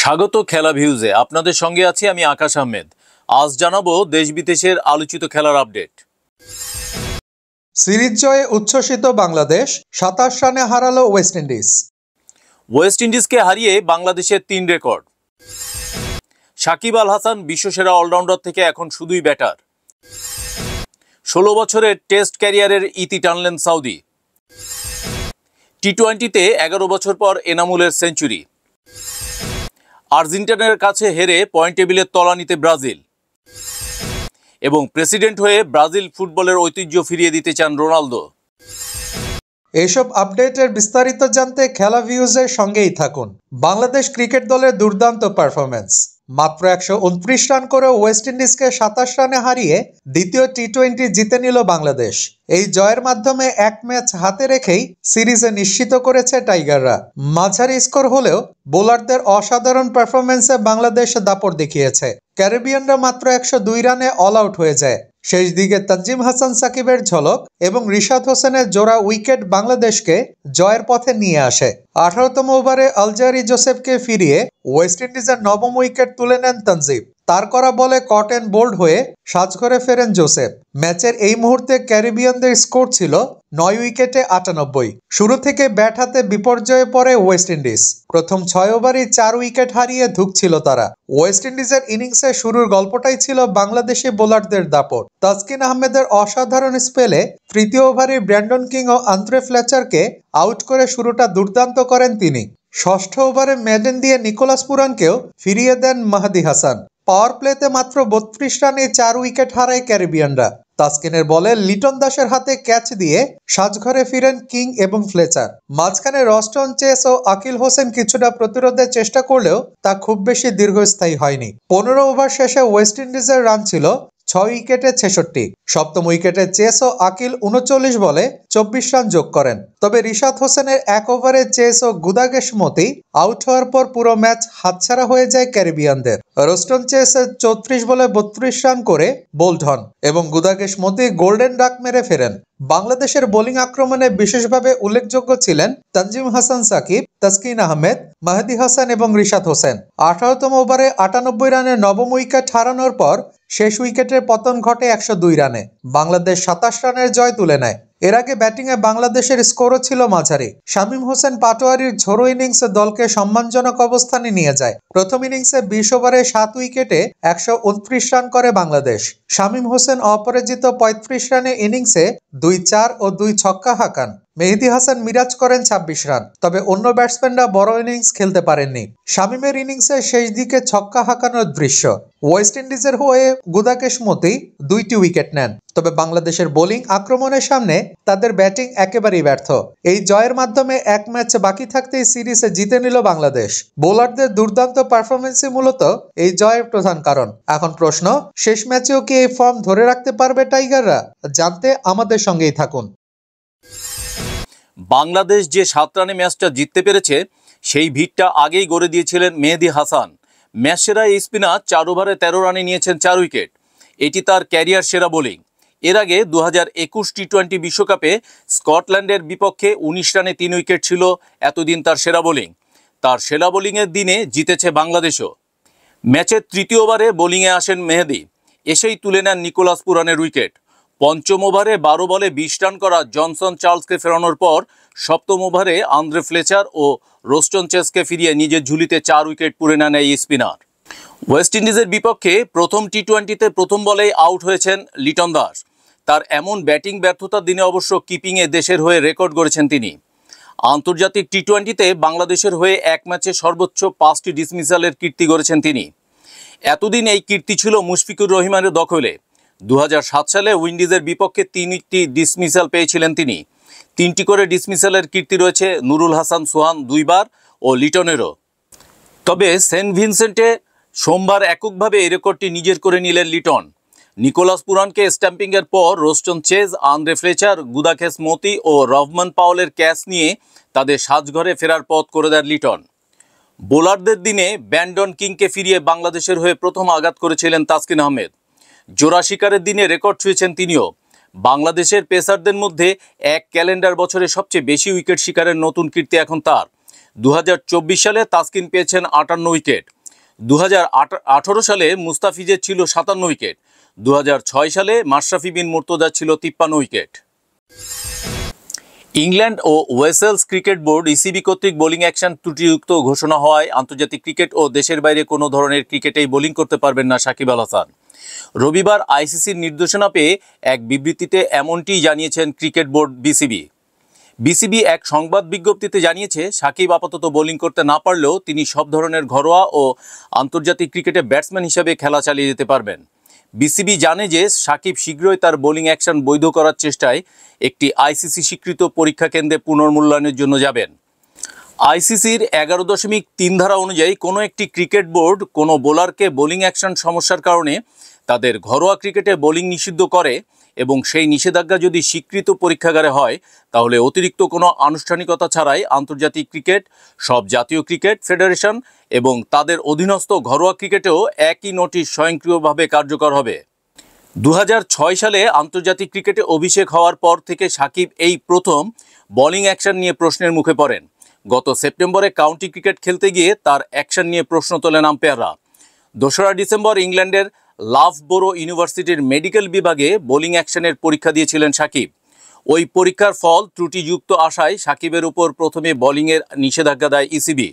স্বাগত খেলা ভিউজে। আপনাদের সঙ্গে আছি আমি আকাশ আহমেদ। আজ জানাবো দেশ বিদেশের আলোচিত খেলার আপডেট। সিরিজ জয়ে উচ্ছ্বসিত বাংলাদেশ, 27 রানে হারালো ওয়েস্ট ইন্ডিজ। ওয়েস্ট ইন্ডিজকে হারিয়ে বাংলাদেশের 3 রেকর্ড। সাকিব আল হাসান বিশ্বসেরা অলরাউন্ডার থেকে এখন শুধুই ব্যাটার। 16 বছরের টেস্ট ক্যারিয়ারের ইতি টানলেন সাউদি। টি-20তে 11 বছর পর এনামুলের সেঞ্চুরি। আর্জেন্টিনার কাছে হেরে পয়েন্ট টেবিলের তলানিতে ব্রাজিল। এবং প্রেসিডেন্ট হয়ে ব্রাজিল ফুটবলের ঐতিহ্য ফিরিয়ে দিতে চান রোনালদো। এইসব আপডেটের বিস্তারিত জানতে খেলা ভিউজের সঙ্গেই থাকুন। বাংলাদেশ ক্রিকেট দলের দুর্দান্ত পারফরমেন্স। মাত্র 129 রান করে ওয়েস্ট ইন্ডিজকে 27 রানে হারিয়ে দ্বিতীয় টি-20 জিতে নিল বাংলাদেশ। এই জয়ের মাধ্যমে এক ম্যাচ হাতে রেখেই সিরিজে নিশ্চিত করেছে টাইগাররা। মাঝারি স্কোর হলেও বোলারদের অসাধারণ পারফরমেন্সে বাংলাদেশ দাপট দেখিয়েছে। ক্যারিবিয়ানরা মাত্র 102 রানে অল আউট হয়ে যায়। শেষ দিকে তানজিম হাসান সাকিবের ঝলক এবং রিশাদ হোসেনের জোড়া উইকেট বাংলাদেশকে জয়ের পথে নিয়ে আসে। 18তম ওভারে আলজারি জোসেফকে ফিরিয়ে ওয়েস্ট ইন্ডিজের 9ম উইকেট তুলে নেন তানজিম। তার করা বলে কট অ্যান্ড বোল্ড হয়ে সাজঘরে ফেরেন জোসেফ। ম্যাচের এই মুহূর্তে ক্যারিবিয়ানদের স্কোর ছিল 9 উইকেটে 98। শুরু থেকে ব্যাট হাতে বিপর্যয়ে পড়ে ওয়েস্ট ইন্ডিজ। প্রথম 6 ওভারেই 4 উইকেট হারিয়ে ধুঁকছিল তারা। ওয়েস্ট ইন্ডিজের ইনিংসে শুরুর গল্পটাই ছিল বাংলাদেশি বোলারদের দাপট। তাসকিন আহমেদের অসাধারণ স্পেলে তৃতীয় ওভারে ব্র্যান্ডন কিং ও আন্দ্রে ফ্লেচারকে আউট করে শুরুটা দুর্দান্ত করেন তিনি। ষষ্ঠ ওভারে মেডেন দিয়ে নিকোলাস পুরানকেও ফিরিয়ে দেন মাহদি হাসান। পাওয়ার প্লেতে মাত্র 32 রানে 4 উইকেট হারায় ক্যারিবিয়ানরা। তাসকিনের বলে লিটন দাসের হাতে ক্যাচ দিয়ে সাজঘরে ফিরেন কিং এবং ফ্লেচার। মাঝখানে রস্টন চেস ও আকিল হোসেন কিছুটা প্রতিরোধের চেষ্টা করলেও তা খুব বেশি দীর্ঘস্থায়ী হয়নি। 15 ওভার শেষে ওয়েস্ট ইন্ডিজের রান ছিল 6 উইকেটে 66। সপ্তম উইকেটে চেস ও আকিল 39 বলে 24 রান যোগ করেন। তবে রিশাদ হোসেনের 1 ওভারে চেস ও গুদাগেশ মতি আউট হওয়ার পর পুরো ম্যাচ হাতছাড়া হয়ে যায় ক্যারিবিয়ানদের। রোস্টন চেস 34 বলে 32 রান করে বোল্ড হন এবং গুদাগেশ মতি গোল্ডেন ডাক মেরে ফেরেন। বাংলাদেশের বোলিং আক্রমণে বিশেষভাবে উল্লেখযোগ্য ছিলেন তানজিম হাসান সাকিব, তাসকিন আহমেদ, মাহদি হাসান এবং রিশাদ হোসেন। 18তম ওভারে 98 রানে 9ম উইকেট হারানোর পর শেষ উইকেটের পতন ঘটে 102 রানে। বাংলাদেশ 27 রানের জয় তুলে নেয়। এর আগে ব্যাটিংয়ে বাংলাদেশের স্কোরও ছিল মাঝারি। শামীম হোসেন পাটোয়ারির ঝোড়ো ইনিংসে দলকে সম্মানজনক অবস্থানে নিয়ে যায়। প্রথম ইনিংসে 20 ওভারে 7 উইকেটে 129 রান করে বাংলাদেশ। শামীম হোসেন অপরাজিত 35 রানে ইনিংসে 2-4 ও 2 ছক্কা হাঁকান। মেহেদী হাসান মিরাজ করেন 26 রান। তবে অন্য ব্যাটসম্যানরা বড় ইনিংস খেলতে পারেননি। শামীমের ইনিংসে শেষ দিকে ছক্কা হাঁকানোর দৃশ্য। ওয়েস্ট ইন্ডিজের হয়ে গুদাকেশ মতি 2টি উইকেট নেন। তবে বাংলাদেশের বোলিং আক্রমণের সামনে তাদের ব্যাটিং একেবারেই ব্যর্থ। এই জয়ের মাধ্যমে এক ম্যাচ বাকি থাকতেই সিরিজে জিতে নিল বাংলাদেশ। বোলারদের দুর্দান্ত পারফরমেন্সই মূলত এই জয়ের প্রধান কারণ। এখন প্রশ্ন, শেষ ম্যাচেও কি এই ফর্ম ধরে রাখতে পারবে টাইগাররা? জানতে আমাদের সঙ্গেই থাকুন। বাংলাদেশ যে 7 রানে ম্যাচটা জিততে পেরেছে সেই ভিড়টা আগেই গড়ে দিয়েছিলেন মেহেদী হাসান। ম্যাচ সেরা এই স্পিনার 4 ওভারে 13 রানে নিয়েছেন 4 উইকেট। এটি তার ক্যারিয়ার সেরা বোলিং। এর আগে 2021 টি-20 বিশ্বকাপে স্কটল্যান্ডের বিপক্ষে 19 রানে 3 উইকেট ছিল এতদিন তার সেরা বোলিং। তার সেরা বোলিংয়ের দিনে জিতেছে বাংলাদেশও। ম্যাচের তৃতীয় ওভারে বোলিংয়ে আসেন মেহেদী, এসেই তুলে নেন নিকোলাস পুরানের উইকেট। পঞ্চম ওভারে 12 বলে 20 রান করা জনসন চার্লসকে ফেরানোর পর সপ্তম ওভারে আন্দ্রে ফ্লেচার ও রোস্টন চেসকে ফিরিয়ে নিজের ঝুলিতে 4 উইকেট পুরে নেন এই স্পিনার। ওয়েস্ট ইন্ডিজের বিপক্ষে প্রথম টি-20তে প্রথম বলেই আউট হয়েছেন লিটন দাস। তার এমন ব্যাটিং ব্যর্থতার দিনে অবশ্য কিপিংয়ে দেশের হয়ে রেকর্ড গড়েছেন তিনি। আন্তর্জাতিক টি-20তে বাংলাদেশের হয়ে এক ম্যাচে সর্বোচ্চ 5টি ডিসমিসালের কীর্তি গড়েছেন তিনি। এতদিন এই কীর্তি ছিল মুশফিকুর রহিমানের দখলে। 2007 সালে উইন্ডিজের বিপক্ষে 3টি ডিসমিসাল পেয়েছিলেন তিনি। 3টি করে ডিসমিসালের কীর্তি রয়েছে নুরুল হাসান সোহান 2 বার ও লিটনেরও। তবে সেন্ট ভিনসেন্টে সোমবার এককভাবে এই রেকর্ডটি নিজের করে নিলেন লিটন। নিকোলাস পুরানকে স্ট্যাম্পিংয়ের পর Roston Chase, Andre Fletcher, Gudakesh Motie ও রহমান পাওয়েলের ক্যাচ নিয়ে তাদের সাজঘরে ফেরার পথ করে দেন লিটন। বোলারদের দিনে ব্র্যান্ডন কিংকে ফিরিয়ে বাংলাদেশের হয়ে প্রথম আঘাত করেছিলেন তাসকিন আহমেদ। জোড়া শিকারের দিনে রেকর্ড ছুঁয়েছেন তিনিও। বাংলাদেশের পেসারদের মধ্যে এক ক্যালেন্ডার বছরে সবচেয়ে বেশি উইকেট শিকারের নতুন কীর্তি এখন তার। 2024 সালে তাসকিন পেয়েছেন 58 উইকেট, 2018 সালে মুস্তাফিজের ছিল 57 উইকেট, 2006 সালে মাশরাফি বিন মুর্তজা ছিল 53 উইকেট। ইংল্যান্ড ও ওয়েসেলস ক্রিকেট বোর্ড ইসিবি কর্তৃক বোলিং অ্যাকশন ত্রুটিযুক্ত ঘোষণা হওয়ায় আন্তর্জাতিক ক্রিকেট ও দেশের বাইরে কোনো ধরনের ক্রিকেটেই বোলিং করতে পারবেন না সাকিব আল হাসান। রবিবার আইসিসির নির্দেশনা পেয়ে এক বিবৃতিতে এমনটিই জানিয়েছেন ক্রিকেট বোর্ড বিসিবি এক সংবাদ বিজ্ঞপ্তিতে জানিয়েছে, সাকিব আপাতত বোলিং করতে না পারলেও তিনি সব ধরনের ঘরোয়া ও আন্তর্জাতিক ক্রিকেটে ব্যাটসম্যান হিসেবে খেলা চালিয়ে যেতে পারবেন। বিসিবি জানে যে সাকিব শীঘ্রই তার বোলিং অ্যাকশন বৈধ করার চেষ্টায় একটি আইসিসি স্বীকৃত পরীক্ষা কেন্দ্রে পুনর্মূল্যায়নের জন্য যাবেন। আইসিসির 11.3 ধারা অনুযায়ী কোনো একটি ক্রিকেট বোর্ড কোনো বোলারকে বোলিং অ্যাকশন সমস্যার কারণে তাদের ঘরোয়া ক্রিকেটে বোলিং নিষিদ্ধ করে এবং সেই নিষেধাজ্ঞা যদি স্বীকৃত পরীক্ষাগারে হয়, তাহলে অতিরিক্ত কোনো আনুষ্ঠানিকতা ছাড়াই আন্তর্জাতিক ক্রিকেট, সব জাতীয় ক্রিকেট ফেডারেশন এবং তাদের অধীনস্থ ঘরোয়া ক্রিকেটেও একই নোটিশ স্বয়ংক্রিয়ভাবে কার্যকর হবে। 2006 সালে আন্তর্জাতিক ক্রিকেটে অভিষেক হওয়ার পর থেকে সাকিব এই প্রথম বোলিং অ্যাকশন নিয়ে প্রশ্নের মুখে পড়েন। গত সেপ্টেম্বরে কাউন্টি ক্রিকেট খেলতে গিয়ে তার অ্যাকশন নিয়ে প্রশ্ন তোলেন আম্পায়াররা। 2রা ডিসেম্বর ইংল্যান্ডের লাফবোরো ইউনিভার্সিটির মেডিকেল বিভাগে বোলিং অ্যাকশনের পরীক্ষা দিয়েছিলেন সাকিব। ওই পরীক্ষার ফল ত্রুটিযুক্ত আসায় সাকিবের উপর প্রথমে বোলিংয়ের নিষেধাজ্ঞা দেয় ইসিবি।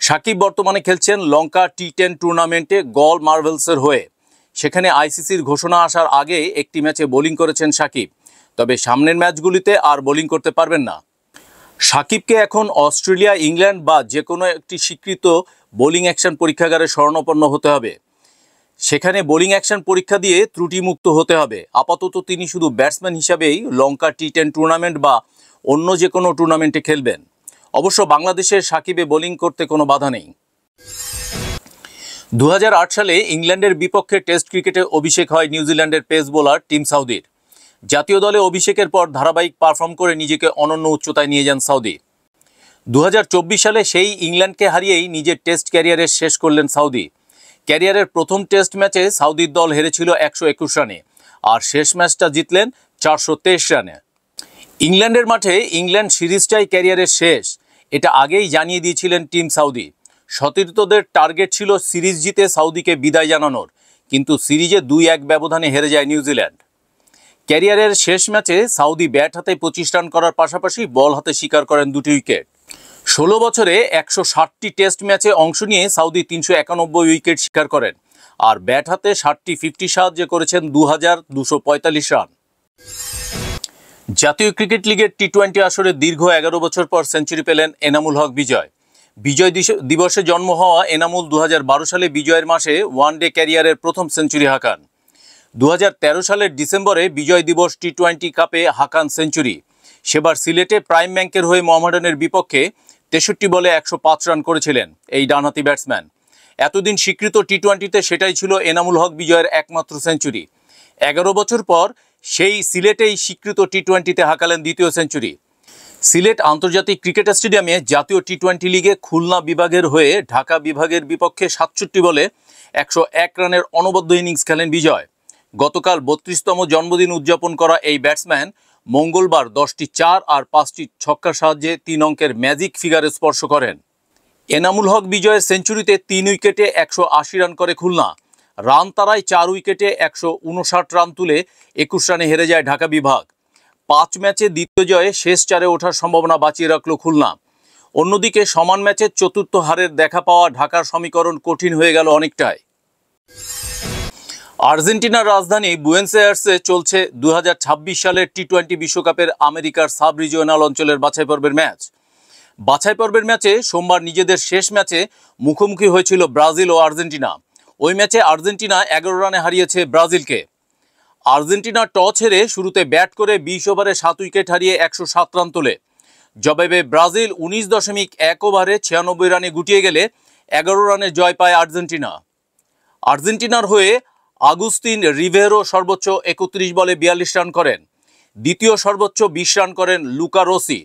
সাকিব বর্তমানে খেলছেন লঙ্কা টি10 টুর্নামেন্টে গল মার্ভেলসের হয়ে। সেখানে আইসিসির ঘোষণা আসার আগে একটি ম্যাচে বোলিং করেছেন সাকিব, তবে সামনের ম্যাচগুলিতে আর বোলিং করতে পারবেন না। সাকিবকে এখন অস্ট্রেলিয়া, ইংল্যান্ড বা যে কোনো একটি স্বীকৃত বোলিং অ্যাকশন পরীক্ষাগারে শরণাপন্ন হতে হবে। সেখানে বোলিং অ্যাকশন পরীক্ষা দিয়ে ত্রুটিমুক্ত হতে হবে। আপাতত তিনি শুধু ব্যাটসম্যান হিসাবেই লঙ্কা টি10 টুর্নামেন্ট বা অন্য যে কোনো টুর্নামেন্টে খেলবেন। অবশ্য বাংলাদেশের সাকিবে বোলিং করতে কোনো বাধা নেই। 2008 সালে ইংল্যান্ডের বিপক্ষে টেস্ট ক্রিকেটে অভিষেক হয় নিউজিল্যান্ডের পেস বোলার টিম সাউদির। জাতীয় দলে অভিষেকের পর ধারাবাহিক পারফর্ম করে নিজেকে অনন্য উচ্চতায় নিয়ে যান সাউদি। 2024 সালে সেই ইংল্যান্ডকে হারিয়েই নিজের টেস্ট ক্যারিয়ারের শেষ করলেন সাউদি। ক্যারিয়ারের প্রথম টেস্ট ম্যাচে সাউদির দল হেরেছিল 121 রানে আর শেষ ম্যাচটা জিতলেন 423 রানে। ইংল্যান্ডের মাঠে ইংল্যান্ড সিরিজটাই ক্যারিয়ারের শেষ, এটা আগেই জানিয়ে দিয়েছিলেন টিম সাউদি। সতীর্থদের টার্গেট ছিল সিরিজ জিতে সাউদিকে বিদায় জানানোর, কিন্তু সিরিজে 2-1 ব্যবধানে হেরে যায় নিউজিল্যান্ড। ক্যারিয়ারের শেষ ম্যাচে সাউদি ব্যাট হাতে 25 রান করার পাশাপাশি বল হাতে শিকার করেন 2টি উইকেট। 16 বছরে 160টি টেস্ট ম্যাচে অংশ নিয়ে সাউদি 391 উইকেট শিকার করেন আর ব্যাট হাতে 60টি 50 সাহায্যে করেছেন 2245 রান। জাতীয় ক্রিকেট লিগের টি20 আসরে দীর্ঘ 11 বছর পর সেঞ্চুরি পেলেন এনামুল হক বিজয়। বিজয় দিবসে জন্ম হওয়া এনামুল 2012 সালে বিজয়ের মাসে ওয়ানডে ক্যারিয়ারের প্রথম সেঞ্চুরি হাঁকান। 2013 সালের ডিসেম্বরে বিজয় দিবস টি20 কাপে হাঁকান সেঞ্চুরি। সেবার সিলেটে প্রাইম ব্যাংকের হয়ে মোহামেডানের বিপক্ষে 63 বলে 105 রান করেছিলেন এই ডানহাতি ব্যাটসম্যান। এতদিন স্বীকৃত টি20তে সেটাই ছিল এনামুল হক বিজয়ের একমাত্র সেঞ্চুরি। 11 বছর পর সেই সিলেটেই স্বীকৃত টি20তে হাঁকালেন দ্বিতীয় সেঞ্চুরি। সিলেট আন্তর্জাতিক ক্রিকেট স্টেডিয়ামে জাতীয় টি20 লিগে খুলনা বিভাগের হয়ে ঢাকা বিভাগের বিপক্ষে 67 বলে 101 রানের অনবদ্য ইনিংস খেলেন বিজয়। গতকাল 32তম জন্মদিন উদযাপন করা এই ব্যাটসম্যান মঙ্গলবার 10টি 4 আর 5টি ছক্কার সাহায্যে 3 অঙ্কের ম্যাজিক ফিগারে স্পর্শ করেন। এনামুল হক বিজয়ের সেঞ্চুরিতে 3 উইকেটে 180 রান করে খুলনা। রান তারায় 4 উইকেটে 159 রান তুলে 21 রানে হেরে যায় ঢাকা বিভাগ। 5 ম্যাচে দ্বিতীয় জয়ে শেষ 4-এ ওঠার সম্ভাবনা বাঁচিয়ে রাখল খুলনা। অন্যদিকে সমান ম্যাচে চতুর্থ হারের দেখা পাওয়া ঢাকার সমীকরণ কঠিন হয়ে গেল অনেকটাই। আর্জেন্টিনার রাজধানী বুয়েন্স আয়ার্সে চলছে 2026 সালের টি20 বিশ্বকাপের আমেরিকার সাব রিজিওনাল অঞ্চলের বাছাই পর্বের ম্যাচ। বাছাই পর্বের ম্যাচে সোমবার নিজেদের শেষ ম্যাচে মুখোমুখি হয়েছিল ব্রাজিল ও আর্জেন্টিনা। ওই ম্যাচে আর্জেন্টিনা 11 রানে হারিয়েছে ব্রাজিলকে। আর্জেন্টিনা টস হেরে শুরুতে ব্যাট করে 20 ওভারে 7 উইকেট হারিয়ে 107 রান তোলে। জবাবে ব্রাজিল 19.1 ওভারে 96 রানে গুটিয়ে গেলে 11 রানে জয় পায় আর্জেন্টিনা। আর্জেন্টিনার হয়ে আগুস্তিন রিভেরো সর্বোচ্চ 31 বলে 42 রান করেন। দ্বিতীয় সর্বোচ্চ 20 রান করেন লুকা রোসি।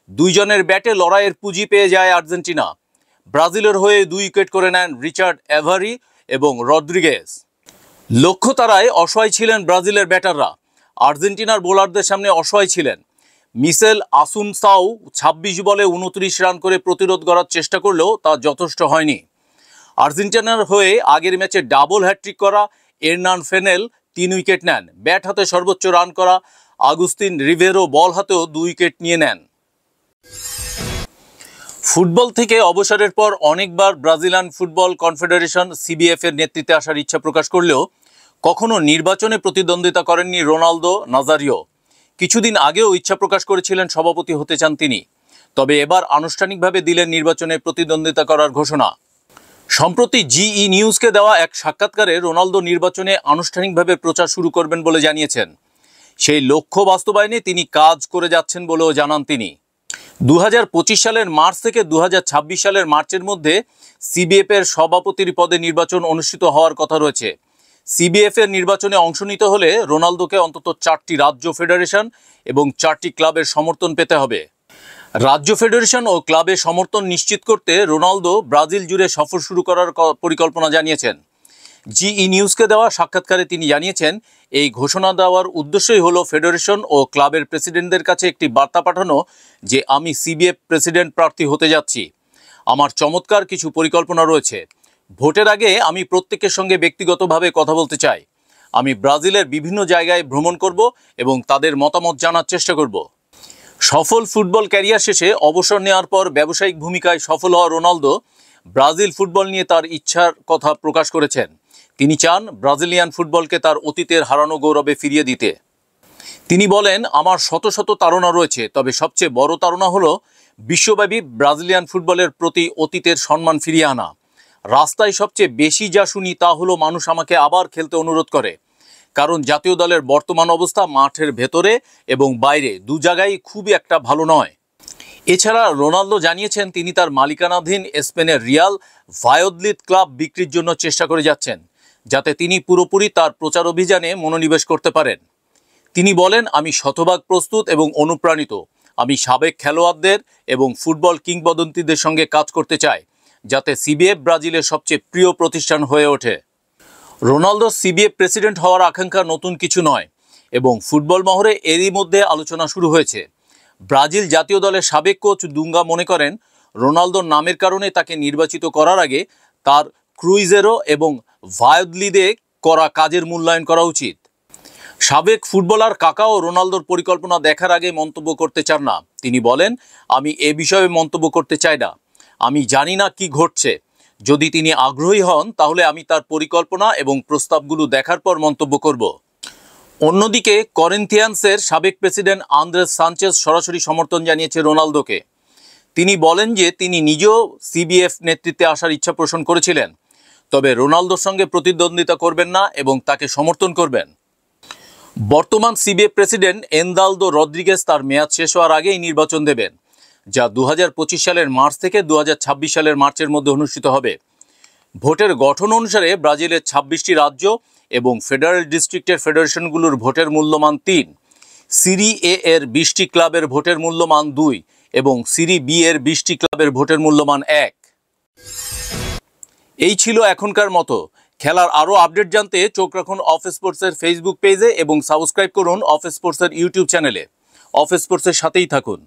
দুইজনের ব্যাটে লড়াইয়ের পুঁজি পেয়ে যায় আর্জেন্টিনা। ব্রাজিলের হয়ে 2 উইকেট করে নেন রিচার্ড এভারি এবং রদ্রিগেজ। লক্ষ্য তারায় অসহায় ছিলেন ব্রাজিলের ব্যাটাররা। আর্জেন্টিনার বোলারদের সামনে অসহায় ছিলেন। মিশেল আসুনসাও ২৬ বলে ২৯ রান করে প্রতিরোধ করার চেষ্টা করলেও তা যথেষ্ট হয়নি। আর্জেন্টিনার হয়ে আগের ম্যাচে ডাবল হ্যাট্রিক করা এরনান ফেনেল ৩ উইকেট নেন। ব্যাট হাতে সর্বোচ্চ রান করা আগুস্তিন রিভেরো বল হাতেও ২ উইকেট নিয়ে নেন। ফুটবল থেকে অবসরের পর অনেকবার ব্রাজিলিয়ান ফুটবল কনফেডারেশন সিবিএফ এর নেতৃত্বে আসার ইচ্ছা প্রকাশ করলেও কখনো নির্বাচনে প্রতিদ্বন্দ্বিতা করেননি রোনালদো নাজারিও। কিছুদিন আগেও ইচ্ছা প্রকাশ করেছিলেন সভাপতি হতে চান তিনি, তবে এবার আনুষ্ঠানিকভাবে দিলেন নির্বাচনে প্রতিদ্বন্দ্বিতা করার ঘোষণা। সম্প্রতি জিই নিউজকে দেওয়া এক সাক্ষাৎকারে রোনালদো নির্বাচনে আনুষ্ঠানিকভাবে প্রচার শুরু করবেন বলে জানিয়েছেন। সেই লক্ষ্য বাস্তবায়নে তিনি কাজ করে যাচ্ছেন বলেও জানান তিনি। ২০২৫ সালের মার্চ থেকে ২০২৬ সালের মার্চের মধ্যে সিবিএফ এর সভাপতির পদে নির্বাচন অনুষ্ঠিত হওয়ার কথা রয়েছে। সিবিএফ এর নির্বাচনে অংশ নিতে হলে রোনালদোকে অন্তত ৪টি রাজ্য ফেডারেশন এবং ৪টি ক্লাবের সমর্থন পেতে হবে। রাজ্য ফেডারেশন ও ক্লাবের সমর্থন নিশ্চিত করতে রোনালদো ব্রাজিল জুড়ে সফর শুরু করার পরিকল্পনা জানিয়েছেন। জিই নিউজকে দেওয়া সাক্ষাৎকারে তিনি জানিয়েছেন, এই ঘোষণা দেওয়ার উদ্দেশ্যই হলো ফেডারেশন ও ক্লাবের প্রেসিডেন্টদের কাছে একটি বার্তা পাঠানো যে আমি সিবিএফ প্রেসিডেন্ট প্রার্থী হতে যাচ্ছি। আমার চমৎকার কিছু পরিকল্পনা রয়েছে। ভোটের আগে আমি প্রত্যেকের সঙ্গে ব্যক্তিগতভাবে কথা বলতে চাই। আমি ব্রাজিলের বিভিন্ন জায়গায় ভ্রমণ করব এবং তাদের মতামত জানার চেষ্টা করব। সফল ফুটবল ক্যারিয়ার শেষে অবসর নেওয়ার পর ব্যবসায়িক ভূমিকায় সফল হওয়া রোনালদো ব্রাজিল ফুটবল নিয়ে তার ইচ্ছার কথা প্রকাশ করেছেন। তিনি চান ব্রাজিলিয়ান ফুটবলকে তার অতীতের হারানো গৌরবে ফিরিয়ে দিতে। তিনি বলেন, আমার শত শত তাড়না রয়েছে, তবে সবচেয়ে বড় তাড়না হলো বিশ্বব্যাপী ব্রাজিলিয়ান ফুটবলের প্রতি অতীতের সম্মান ফিরিয়ে আনা। রাস্তায় সবচেয়ে বেশি যা শুনি তা হলো মানুষ আমাকে আবার খেলতে অনুরোধ করে, কারণ জাতীয় দলের বর্তমান অবস্থা মাঠের ভেতরে এবং বাইরে দু জায়গায় খুবই একটা ভালো নয়। এছাড়া রোনালদো জানিয়েছেন তিনি তার মালিকানাধীন স্পেনের রিয়াল ভায়াদোলিদ ক্লাব বিক্রির জন্য চেষ্টা করে যাচ্ছেন, যাতে তিনি পুরোপুরি তার প্রচার অভিযানে মনোনিবেশ করতে পারেন। তিনি বলেন, আমি শতভাগ প্রস্তুত এবং অনুপ্রাণিত। আমি সাবেক খেলোয়াড়দের এবং ফুটবল কিংবদন্তিদের সঙ্গে কাজ করতে চাই, যাতে সিবিএফ ব্রাজিলের সবচেয়ে প্রিয় প্রতিষ্ঠান হয়ে ওঠে। রোনালদো সিবিএফ প্রেসিডেন্ট হওয়ার আকাঙ্ক্ষা নতুন কিছু নয় এবং ফুটবল মহলে এরই মধ্যে আলোচনা শুরু হয়েছে। ব্রাজিল জাতীয় দলের সাবেক কোচ দুঙ্গা মনে করেন, রোনালদোর নামের কারণে তাকে নির্বাচিত করার আগে তার ক্রুইজেরো এবং ভায়াদোলিদে করা কাজের মূল্যায়ন করা উচিত। সাবেক ফুটবলার কাকাও রোনালদোর পরিকল্পনা দেখার আগে মন্তব্য করতে চান না। তিনি বলেন, আমি এ বিষয়ে মন্তব্য করতে চাই না। আমি জানি না কি ঘটছে। যদি তিনি আগ্রহী হন তাহলে আমি তার পরিকল্পনা এবং প্রস্তাবগুলো দেখার পর মন্তব্য করব। অন্যদিকে করিন্থিয়ান্সের সাবেক প্রেসিডেন্ট আন্দ্রেস সানচেজ সরাসরি সমর্থন জানিয়েছে রোনালদোকে। তিনি বলেন যে তিনি নিজেও সিবিএফ নেতৃত্বে আসার ইচ্ছা পোষণ করেছিলেন, তবে রোনালদোর সঙ্গে প্রতিদ্বন্দ্বিতা করবেন না এবং তাকে সমর্থন করবেন। বর্তমান সিবিএফ প্রেসিডেন্ট এনদালদো রদ্রিগেজ তার মেয়াদ শেষ হওয়ার আগেই নির্বাচন দেবেন, যা ২০২৫ সালের মার্চ থেকে ২০২৬ সালের মার্চের মধ্যে অনুষ্ঠিত হবে। ভোটের গঠন অনুসারে ব্রাজিলের ২৬টি রাজ্য এবং ফেডারেল ডিস্ট্রিক্টের ফেডারেশনগুলোর ভোটের মূল্যমান ৩, সিরি এ এর ২০টি ক্লাবের ভোটের মূল্যমান ২ এবং সিরি বি এর ২০টি ক্লাবের ভোটের মূল্যমান ১। এই ছিল এখনকার মতো। খেলার আরও আপডেট জানতে চোখ রাখুন অফ স্পোর্টসের ফেসবুক পেজে এবং সাবস্ক্রাইব করুন অফ স্পোর্টসের ইউটিউব চ্যানেলে। অফ স্পোর্টসের সাথেই থাকুন।